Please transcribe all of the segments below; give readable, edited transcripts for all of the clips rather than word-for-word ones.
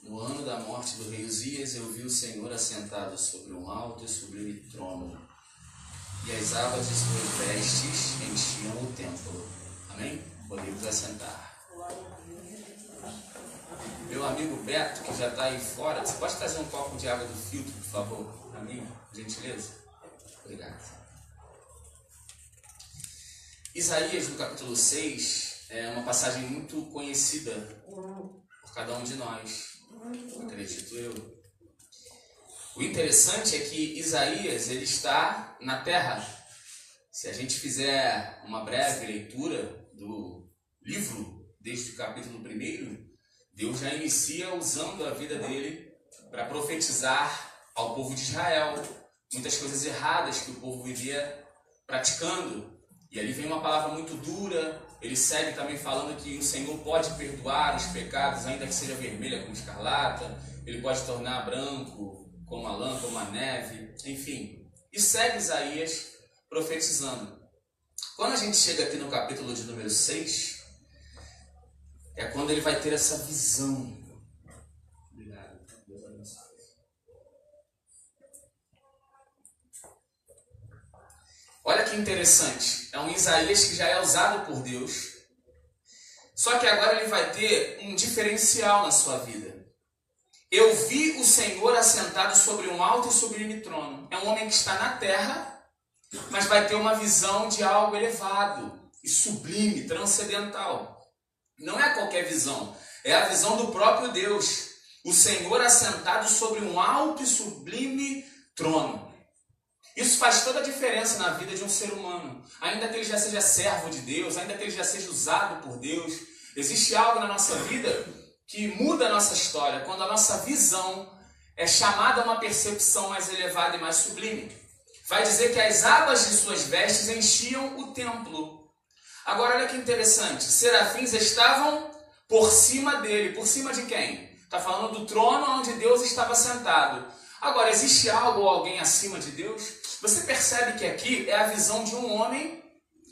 No ano da morte do rei Uzias, eu vi o Senhor assentado sobre um alto e sublime trono, e as abas de suas vestes enchiam o templo. Amém? Podemos assentar. Meu amigo Beto, que já está aí fora, você pode trazer um copo de água do filtro, por favor? Amém? Por gentileza? Obrigado. Isaías, no capítulo 6, é uma passagem muito conhecida por cada um de nós, acredito eu. O interessante é que Isaías, ele está na terra. Se a gente fizer uma breve leitura do livro, desde o capítulo 1, Deus já inicia usando a vida dele para profetizar ao povo de Israel muitas coisas erradas que o povo vivia praticando. E ali vem uma palavra muito dura. Ele segue também falando que o Senhor pode perdoar os pecados, ainda que seja vermelha como escarlata. Ele pode tornar branco como a lã, como a neve, enfim. E segue Isaías profetizando. Quando a gente chega aqui no capítulo de número 6, é quando ele vai ter essa visão. Obrigado. Deus abençoe. Olha que interessante. É um Isaías que já é usado por Deus. Só que agora ele vai ter um diferencial na sua vida. Eu vi o Senhor assentado sobre um alto e sublime trono. É um homem que está na terra, mas vai ter uma visão de algo elevado e sublime, transcendental. Não é qualquer visão, é a visão do próprio Deus. O Senhor assentado sobre um alto e sublime trono. Isso faz toda a diferença na vida de um ser humano. Ainda que ele já seja servo de Deus, ainda que ele já seja usado por Deus, existe algo na nossa vida que muda a nossa história, quando a nossa visão é chamada a uma percepção mais elevada e mais sublime. Vai dizer que as abas de suas vestes enchiam o templo. Agora olha que interessante, serafins estavam por cima dele. Por cima de quem? Está falando do trono onde Deus estava sentado. Agora, existe algo ou alguém acima de Deus? Você percebe que aqui é a visão de um homem,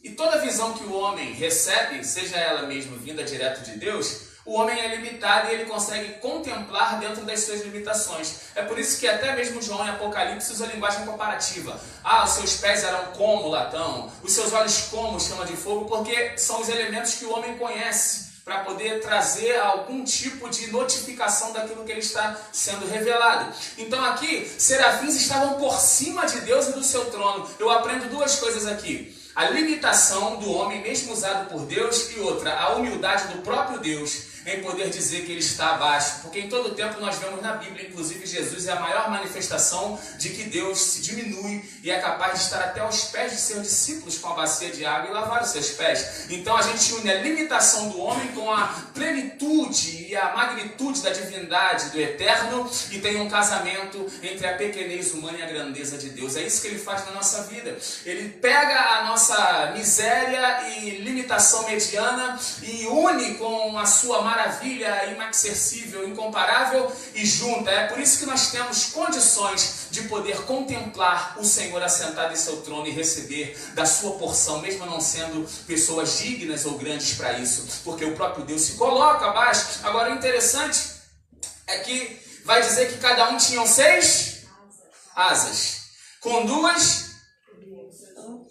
e toda visão que o homem recebe, seja ela mesmo vinda direto de Deus, o homem é limitado e ele consegue contemplar dentro das suas limitações. É por isso que até mesmo João em Apocalipse usa a linguagem comparativa. Os seus pés eram como latão, os seus olhos como chama de fogo, porque são os elementos que o homem conhece para poder trazer algum tipo de notificação daquilo que ele está sendo revelado. Então aqui, serafins estavam por cima de Deus e do seu trono. Eu aprendo duas coisas aqui. A limitação do homem, mesmo usado por Deus, e outra, a humildade do próprio Deus em poder dizer que ele está abaixo. Porque em todo tempo nós vemos na Bíblia, inclusive Jesus é a maior manifestação de que Deus se diminui e é capaz de estar até aos pés de seus discípulos com a bacia de água e lavar os seus pés. Então a gente une a limitação do homem com a plenitude e a magnitude da divindade do eterno e tem um casamento entre a pequenez humana e a grandeza de Deus. É isso que ele faz na nossa vida. Ele pega a nossa miséria e limitação mediana e une com a sua maravilha inacessível, incomparável e junta. É por isso que nós temos condições de poder contemplar o Senhor assentado em seu trono e receber da sua porção, mesmo não sendo pessoas dignas ou grandes para isso, porque o próprio Deus se coloca abaixo. Agora o interessante é que vai dizer que cada um tinha 6 asas. Com 2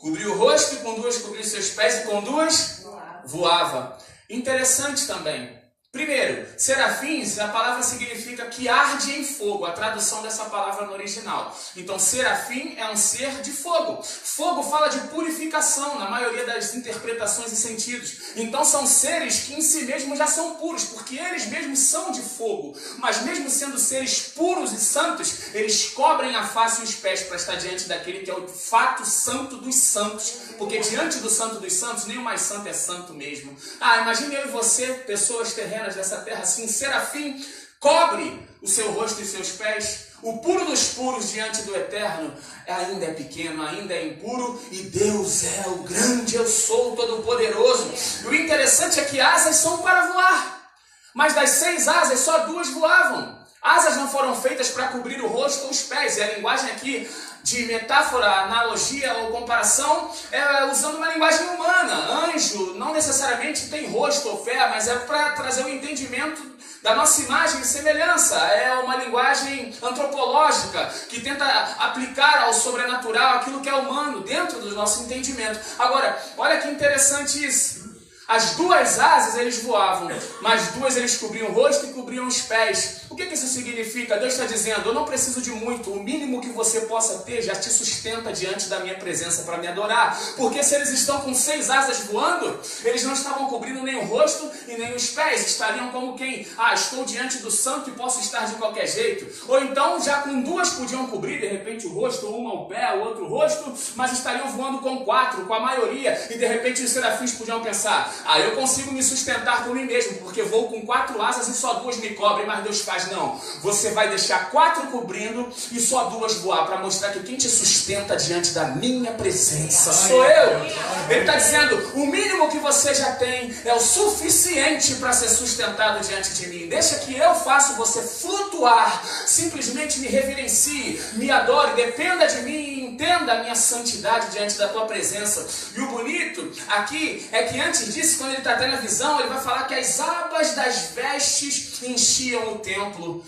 cobriu o rosto, e com 2 cobriu seus pés, e com 2 voava. Interessante também. Primeiro, serafins, a palavra significa que arde em fogo, a tradução dessa palavra no original. Então, serafim é um ser de fogo. Fogo fala de purificação, na maioria das interpretações e sentidos. Então, são seres que em si mesmos já são puros, porque eles mesmos são de fogo. Mas mesmo sendo seres puros e santos, eles cobrem a face e os pés para estar diante daquele que é o fato santo dos santos. Porque diante do santo dos santos, nem o mais santo é santo mesmo. Imagine eu e você, pessoas terrenas dessa terra, assim, um serafim cobre o seu rosto e seus pés. O puro dos puros diante do eterno ainda é pequeno, ainda é impuro, e Deus é o grande eu sou, o todo-poderoso. E o interessante é que asas são para voar, mas das 6 asas só 2 voavam. Asas não foram feitas para cobrir o rosto ou os pés, e a linguagem aqui de metáfora, analogia ou comparação é usando uma linguagem humana. Anjo não necessariamente tem rosto ou pé, mas é para trazer o entendimento da nossa imagem e semelhança. É uma linguagem antropológica que tenta aplicar ao sobrenatural aquilo que é humano dentro do nosso entendimento. Agora, olha que interessante isso. As duas asas eles voavam, mas duas eles cobriam o rosto e cobriam os pés. O que isso significa? Deus está dizendo, eu não preciso de muito, o mínimo que você possa ter já te sustenta diante da minha presença para me adorar. Porque se eles estão com 6 asas voando, eles não estavam cobrindo nem o rosto e nem os pés. Estariam como quem, estou diante do santo e posso estar de qualquer jeito. Ou então já com 2 podiam cobrir, de repente o rosto, uma o pé, o outro o rosto, mas estariam voando com 4, com a maioria. E de repente os serafins podiam pensar, eu consigo me sustentar por mim mesmo, porque vou com 4 asas e só 2 me cobrem, mas Deus faz, não. Você vai deixar 4 cobrindo e só 2 voar, para mostrar que quem te sustenta diante da minha presença sou eu. Ele está dizendo, o mínimo que você já tem é o suficiente para ser sustentado diante de mim. Deixa que eu faça você flutuar, simplesmente me reverencie, me adore, dependa de mim e entenda a minha santidade diante da tua presença. E o bonito aqui é que antes disso, quando ele está tendo a visão, ele vai falar que as abas das vestes enchiam o templo.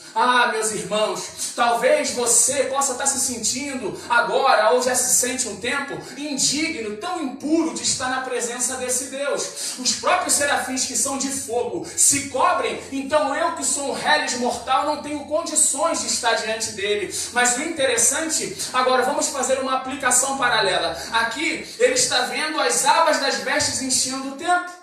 Meus irmãos, talvez você possa estar se sentindo agora, ou já se sente um tempo, indigno, tão impuro de estar na presença desse Deus. Os próprios serafins que são de fogo se cobrem, então eu que sou um reles mortal não tenho condições de estar diante dele. Mas o interessante, agora vamos fazer uma aplicação paralela. Aqui ele está vendo as abas das vestes enchendo o templo.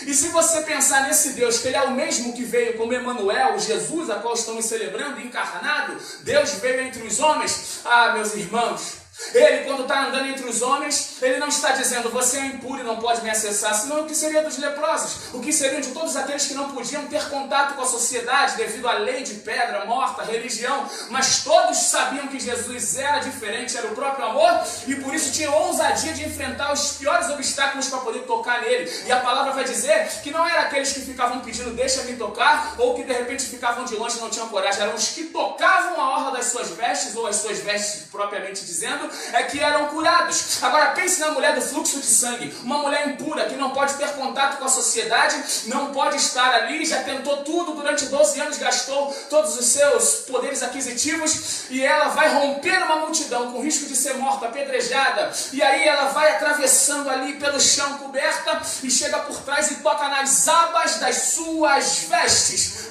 E se você pensar nesse Deus, que ele é o mesmo que veio como Emanuel, Jesus, a qual estamos celebrando, encarnado, Deus veio entre os homens, meus irmãos, ele quando está andando entre os homens, ele não está dizendo, você é impuro e não pode me acessar, senão o que seria dos leprosos? O que seriam de todos aqueles que não podiam ter contato com a sociedade devido à lei de pedra, morta, religião, mas todos sabiam que Jesus era diferente, era o próprio amor, e por isso tinham ousadia de enfrentar os piores obstáculos para poder tocar nele. E a palavra vai dizer que não eram aqueles que ficavam pedindo, deixa-me tocar, ou que de repente ficavam de longe e não tinham coragem, eram os que tocavam a orla das suas vestes, ou as suas vestes propriamente dizendo, é que eram curados. Agora pense na mulher do fluxo de sangue, uma mulher impura que não pode ter contato com a sociedade, não pode estar ali, já tentou tudo durante 12 anos, gastou todos os seus poderes aquisitivos e ela vai romper uma multidão com risco de ser morta, apedrejada, e aí ela vai atravessando ali pelo chão coberta e chega por trás e toca nas abas das suas vestes.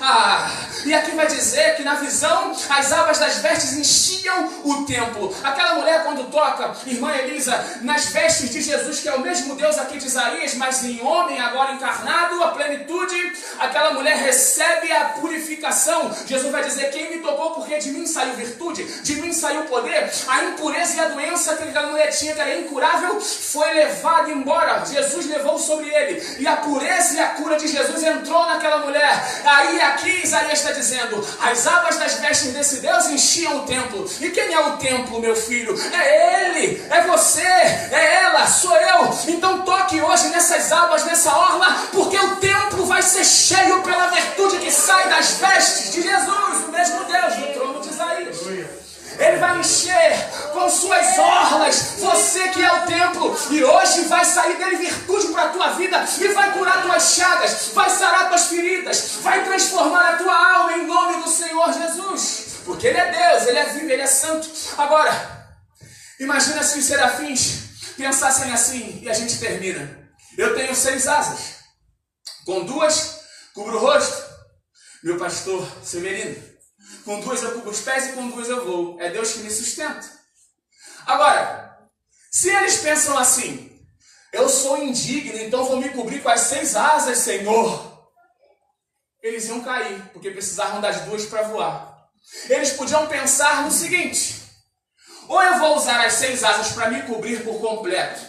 E aqui vai dizer que na visão as abas das vestes enchiam o templo. Aquela mulher quando toca, irmã Elisa, nas vestes de Jesus, que é o mesmo Deus aqui de Isaías, mas em homem agora encarnado, a plenitude, aquela mulher recebe a purificação. Jesus vai dizer, quem me tocou porque de mim saiu virtude, de mim saiu poder. A impureza e a doença que aquela mulher tinha, que era incurável, foi levada embora. Jesus levou sobre ele, e a pureza e a cura de Jesus entrou naquela mulher. Aí aqui Isaías está dizendo, as abas das vestes desse Deus enchiam o templo. E quem é o templo, meu filho? É ele, é você, é ela, sou eu. Então toque hoje nessas abas, nessa orla, porque o templo vai ser cheio pela virtude que sai das vestes de Jesus, o mesmo Deus no trono de Isaías. Ele vai encher com suas orlas você que é o templo, e hoje vai sair dele virtude para a tua vida, e vai curar tuas chagas, vai sarar tuas feridas, vai transformar a tua alma em nome do Senhor Jesus, porque ele é Deus, ele é vivo, ele é santo. Agora, imagina se os serafins pensassem assim, e a gente termina. Eu tenho 6 asas, com 2 cubro o rosto, meu pastor Severino. Com 2 eu cubro os pés e com 2 eu vou. É Deus que me sustenta. Agora, se eles pensam assim, eu sou indigno, então vou me cobrir com as 6 asas, Senhor. Eles iam cair, porque precisavam das 2 para voar. Eles podiam pensar no seguinte, ou eu vou usar as 6 asas para me cobrir por completo,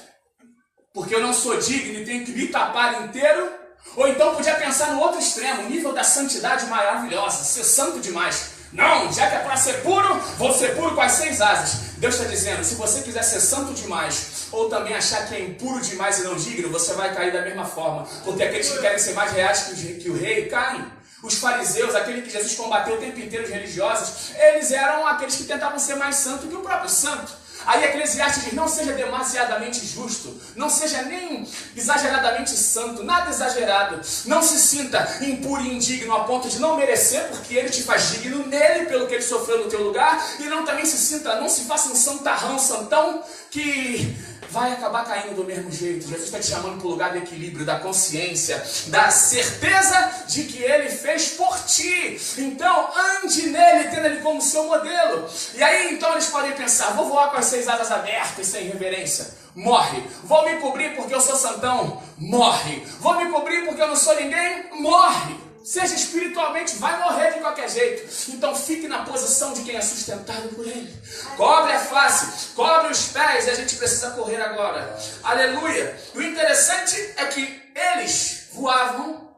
porque eu não sou digno e tenho que me tapar inteiro, ou então podia pensar no outro extremo, o nível da santidade maravilhosa, ser santo demais. Não, já que é para ser puro, vou ser puro com as 6 asas. Deus está dizendo, se você quiser ser santo demais, ou também achar que é impuro demais e não digno, você vai cair da mesma forma. Porque aqueles que querem ser mais reais que o rei, caem. Os fariseus, aqueles que Jesus combateu o tempo inteiro, os religiosos, eles eram aqueles que tentavam ser mais santos que o próprio santo. Aí Eclesiastes diz, não seja demasiadamente justo, não seja nem exageradamente santo, nada exagerado. Não se sinta impuro e indigno a ponto de não merecer, porque ele te faz digno nele, pelo que ele sofreu no teu lugar. E não também se sinta, não se faça um santarrão, santão, que vai acabar caindo do mesmo jeito. Jesus está te chamando para o lugar do equilíbrio, da consciência, da certeza de que ele fez por ti. Então, ande nele, tendo ele como seu modelo. E aí, então, eles podem pensar, vou voar com as 6 asas abertas, sem reverência. Morre. Vou me cobrir porque eu sou santão. Morre. Vou me cobrir porque eu não sou ninguém. Morre. Seja espiritualmente, vai morrer de qualquer jeito. Então fique na posição de quem é sustentado por ele. Cobre a face, cobre os pés, e a gente precisa correr agora. Aleluia. O interessante é que eles voavam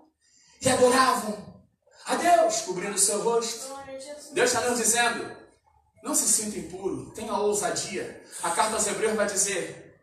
e adoravam a Deus, cobrindo o seu rosto. Deus está nos dizendo, não se sinta impuro, tenha ousadia. A carta aos Hebreus vai dizer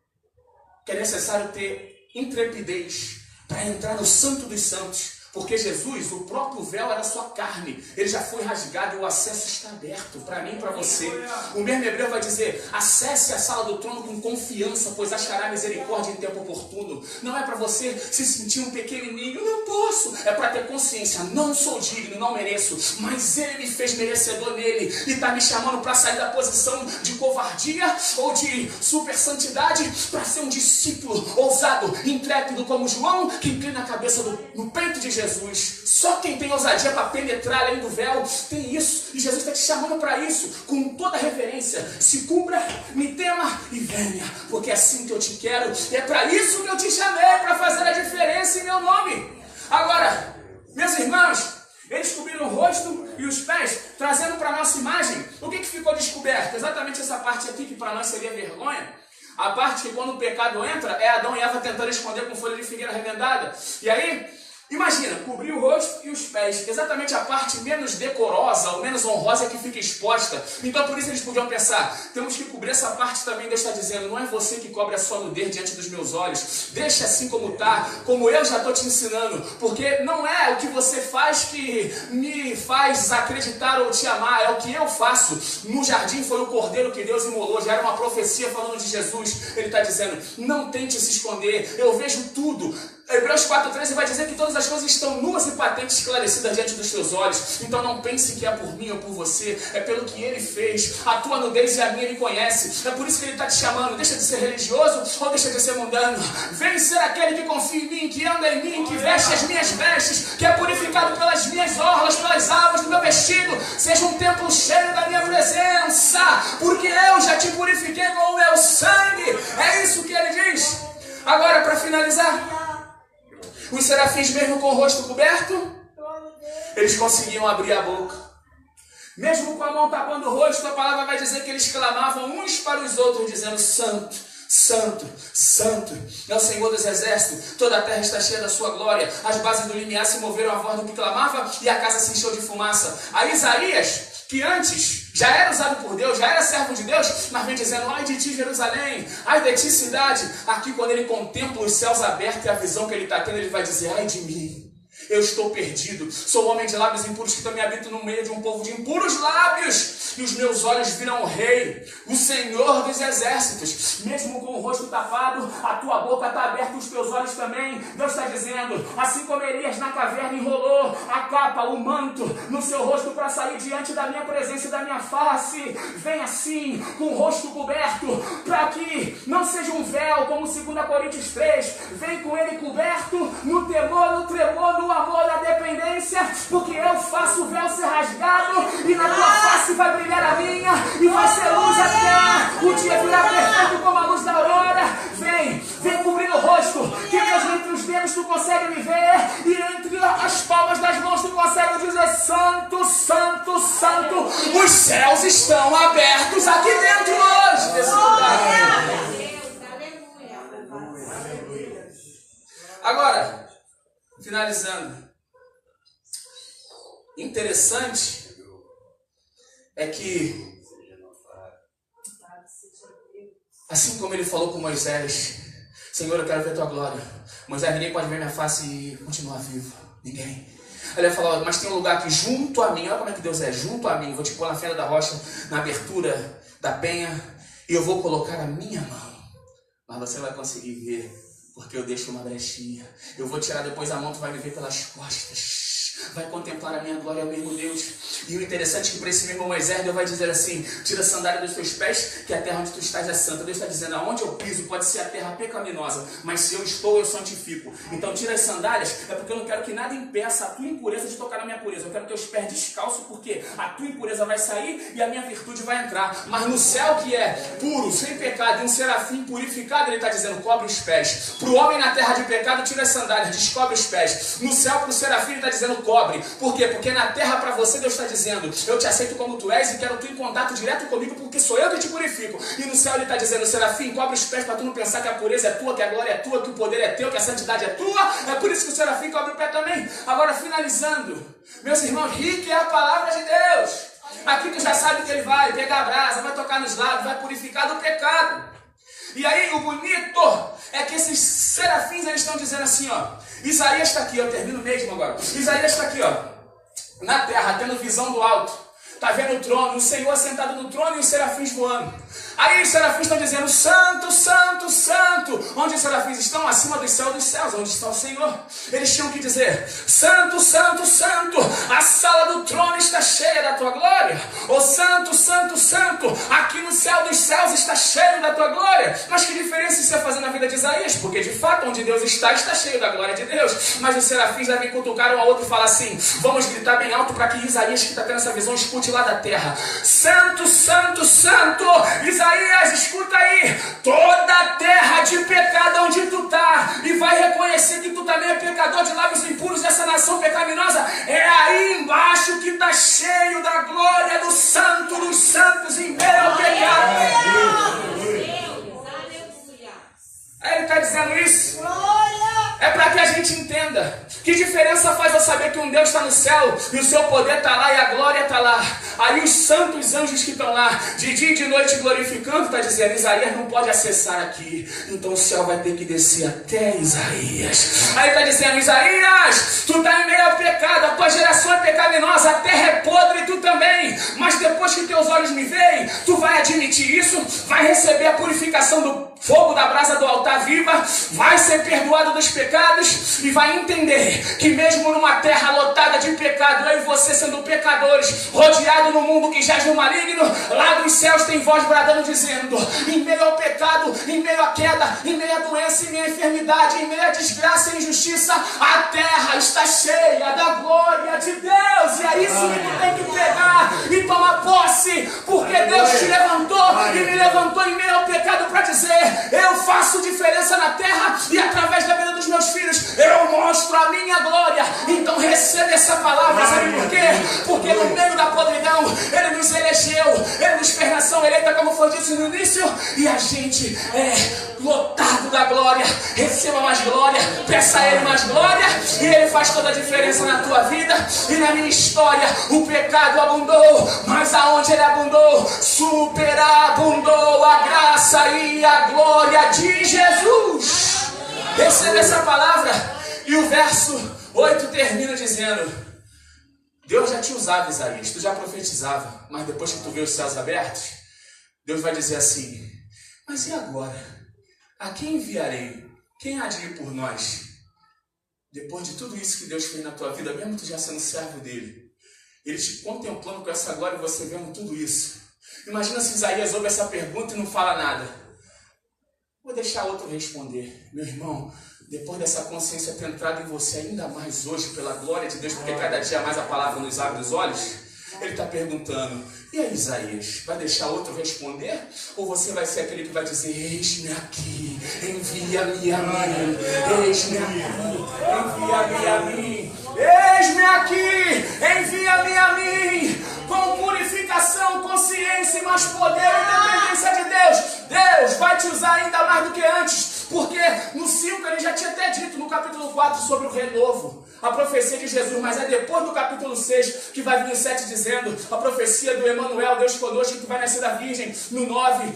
que é necessário ter intrepidez para entrar no Santo dos Santos. Porque Jesus, o próprio véu era sua carne. Ele já foi rasgado e o acesso está aberto para mim e para você. O mesmo Hebreu vai dizer, acesse a sala do trono com confiança, pois achará misericórdia em tempo oportuno. Não é para você se sentir um pequenininho, não posso. É para ter consciência, não sou digno, não mereço. Mas ele me fez merecedor nele. E está me chamando para sair da posição de covardia ou de super santidade, para ser um discípulo ousado, intrépido como João, que inclina a cabeça no peito de Jesus. Só quem tem ousadia para penetrar além do véu tem isso. E Jesus está te chamando para isso, com toda reverência. Se cubra, me tema e venha, porque é assim que eu te quero. E é para isso que eu te chamei, para fazer a diferença em meu nome. Agora, meus irmãos, eles cobriram o rosto e os pés, trazendo para a nossa imagem. O que ficou descoberto? Exatamente essa parte aqui, que para nós seria vergonha. A parte que quando o pecado entra, é Adão e Eva tentando esconder com folha de figueira remendada. E aí, imagina, cobrir o rosto e os pés, exatamente a parte menos decorosa, ou menos honrosa que fica exposta. Então por isso eles podiam pensar, temos que cobrir essa parte também. Deus está dizendo, não é você que cobre a sua nudez diante dos meus olhos. Deixa assim como está, como eu já estou te ensinando. Porque não é o que você faz que me faz acreditar ou te amar, é o que eu faço. No jardim foi o cordeiro que Deus imolou, já era uma profecia falando de Jesus. Ele está dizendo, não tente se esconder, eu vejo tudo. Hebreus 4,13 vai dizer que todas as coisas estão nuas e patentes, esclarecidas diante dos teus olhos. Então não pense que é por mim ou por você, é pelo que ele fez. A tua nudez e a minha ele conhece. É por isso que ele está te chamando. Deixa de ser religioso ou deixa de ser mundano. Vem ser aquele que confia em mim, que anda em mim, que veste as minhas vestes, que é purificado pelas minhas orlas, pelas abas do meu vestido. Seja um templo cheio da minha presença, porque eu já te purifiquei com o meu sangue. É isso que ele diz. Agora, para finalizar, os serafins, mesmo com o rosto coberto, eles conseguiam abrir a boca. Mesmo com a mão tapando o rosto, a palavra vai dizer que eles clamavam uns para os outros, dizendo, santo, santo, santo, é o Senhor dos exércitos, toda a terra está cheia da sua glória. As bases do limiar se moveram à voz do que clamava, e a casa se encheu de fumaça. A Isaías, que antes já era usado por Deus, já era servo de Deus, mas vem dizendo, ai de ti Jerusalém, ai de ti cidade. Aqui quando ele contempla os céus abertos e a visão que ele está tendo, ele vai dizer, ai de mim, eu estou perdido, sou homem de lábios impuros, que também habito no meio de um povo de impuros lábios, e os meus olhos viram o rei, o Senhor dos exércitos. Mesmo com o rosto tapado, a tua boca está aberta, os teus olhos também. Deus está dizendo, assim como Elias na caverna enrolou a capa, o manto no seu rosto para sair diante da minha presença e da minha face, vem assim, com o rosto coberto, para que não seja um véu, como 2 Coríntios 3, vem com ele coberto, no temor, no tremor, no amor, na dependência, porque eu faço o véu ser rasgado, e na tua face vai brilhar a minha, e vai ser luz até o dia virar perfeito como a luz da aurora. Vem cobrir o rosto, que mesmo entre os dedos tu consegue me ver, e entre as palmas das mãos tu consegue dizer, santo, santo, santo. Os céus estão abertos aqui dentro hoje, nesse lugar. Agora, finalizando, interessante é que, assim como ele falou com Moisés, Senhor, eu quero ver a tua glória. Moisés, ninguém pode ver minha face e continuar vivo. Ninguém. Ele vai falar, mas tem um lugar aqui junto a mim. Olha como é que Deus é, junto a mim. Vou te pôr na fenda da rocha, na abertura da penha. e eu vou colocar a minha mão. Mas você vai conseguir ver, porque eu deixo uma brechinha. Eu vou tirar depois a mão, tu vai me ver pelas costas. Vai contemplar a minha glória, é o mesmo Deus. E o interessante é que para esse mesmo Moisés, Deus vai dizer assim: tira a sandália dos teus pés, que a terra onde tu estás é santa. Deus está dizendo, aonde eu piso pode ser a terra pecaminosa, mas se eu estou, eu santifico. Então tira as sandálias, é porque eu não quero que nada impeça a tua impureza de tocar na minha pureza. Eu quero teus pés descalços, porque a tua impureza vai sair e a minha virtude vai entrar. Mas no céu que é puro, sem pecado, e um serafim purificado, ele está dizendo, cobre os pés. Para o homem na terra de pecado, tira as sandálias, descobre os pés. No céu, para o serafim, ele está dizendo, cobre. Por quê? Porque na terra para você Deus está dizendo, eu te aceito como tu és e quero tu em contato direto comigo, porque sou eu que te purifico. E no céu ele está dizendo, serafim, cobre os pés para tu não pensar que a pureza é tua, que a glória é tua, que o poder é teu, que a santidade é tua. É por isso que o serafim cobre o pé também. Agora finalizando, meus irmãos, rica é a palavra de Deus. Aqui tu já sabe que ele vai pegar a brasa, vai tocar nos lados, vai purificar do pecado. E aí o bonito é que esses serafins eles estão dizendo assim, ó. Isaías está aqui, eu termino mesmo agora. Isaías está aqui, ó, na terra, tendo visão do alto. Está vendo o trono, o Senhor sentado no trono e os serafins voando. Aí os serafins estão dizendo, santo, santo, santo. Onde os serafins estão? Acima dos céus, onde está o Senhor. Eles tinham que dizer, santo, santo, santo, a sala do trono está cheia da tua glória. Ou santo, santo, santo, aqui no céu dos céus está cheio da tua glória. Mas que diferença isso ia fazer na vida de Isaías? Porque de fato onde Deus está cheio da glória de Deus. Mas os serafins devem cutucar um ao outro e falar assim, vamos gritar bem alto para que Isaías que está tendo essa visão escute lá da terra. Santo, santo, santo, Isaías, escuta aí, toda a terra de pecado onde tu tá, e vai reconhecer que tu também é pecador de lábios impuros dessa nação pecaminosa, é aí embaixo que tá cheio da glória do santo dos santos em meio ao pecado. Aí ele está dizendo isso, é para que a gente entenda que diferença faz eu saber que um Deus está no céu e o seu poder está lá e a glória está lá. Aí os santos anjos que estão lá, de dia e de noite glorificando, está dizendo, Isaías não pode acessar aqui, então o céu vai ter que descer até Isaías. Aí está dizendo, Isaías, tu está em meio ao pecado, a tua geração é pecaminosa, a terra é podre e tu também, mas depois que teus olhos me veem, tu vai admitir isso, vai receber a purificação do fogo da brasa do altar viva, vai ser perdoado dos pecados e vai entender que mesmo numa terra lotada de pecado, eu e você sendo pecadores, rodeado no mundo que jaz no maligno, lá dos céus tem voz bradando dizendo, em meio ao pecado, em meio à queda, em meio à doença, em meio à enfermidade, em meio à desgraça e injustiça, a terra está cheia da glória de Deus. E é isso que tu tem que pegar e tomar posse, porque Deus te levantou e me levantou em meio ao pecado para dizer, eu faço diferença na terra e através da vida dos meus filhos eu mostro a minha glória. Então receba essa palavra, sabe por quê? Porque no meio da podridão Ele nos elegeu, Ele nos fez nação eleita, como foi dito no início, e a gente é lotado da glória. Receba mais glória, peça a Ele mais glória, e Ele faz toda a diferença na tua vida e na minha história. O pecado abundou, mas aonde ele abundou, superabundou a graça e a glória de Jesus. Receba essa palavra. E o verso 8 termina dizendo, Deus já te usava, Isaías, tu já profetizava, mas depois que tu vê os céus abertos, Deus vai dizer assim, mas e agora? A quem enviarei? Quem há de ir por nós? Depois de tudo isso que Deus fez na tua vida, mesmo tu já sendo servo dele, Ele te contemplando com essa glória e você vendo tudo isso. Imagina se Isaías ouve essa pergunta e não fala nada. Vou deixar outro responder. Meu irmão, depois dessa consciência ter entrado em você ainda mais hoje, pela glória de Deus, porque cada dia mais a palavra nos abre os olhos, ele está perguntando, e aí Isaías, vai deixar outro responder? Ou você vai ser aquele que vai dizer, eis-me aqui, envia-me a mim, eis-me aqui, envia-me a mim, eis-me aqui, envia-me a mim, com purificação, consciência e mais poder e dependência de Deus. Deus vai te usar ainda mais do que antes, porque no 5 ele já tinha até dito no capítulo 4 sobre o renovo. a profecia de Jesus, mas é depois do capítulo 6 que vai vir o 7 dizendo a profecia do Emanuel, Deus conosco, que vai nascer da virgem. No 9,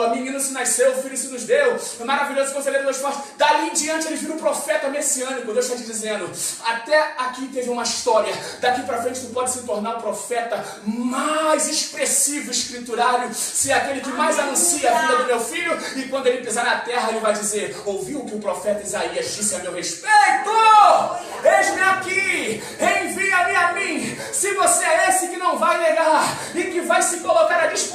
a menina se nasceu, o filho se nos deu, é maravilhoso conselheiro Deus forte. Dali em diante eles viram um profeta messiânico. Deus está te dizendo, até aqui teve uma história, daqui para frente tu pode se tornar o profeta mais expressivo, escriturário, ser aquele que mais anuncia a vida do meu filho, e quando ele pisar na terra ele vai dizer, ouviu o que o profeta Isaías disse a meu respeito? Eis-me aqui, envia-me a mim. Se você é esse que não vai negar e que vai se colocar à disposição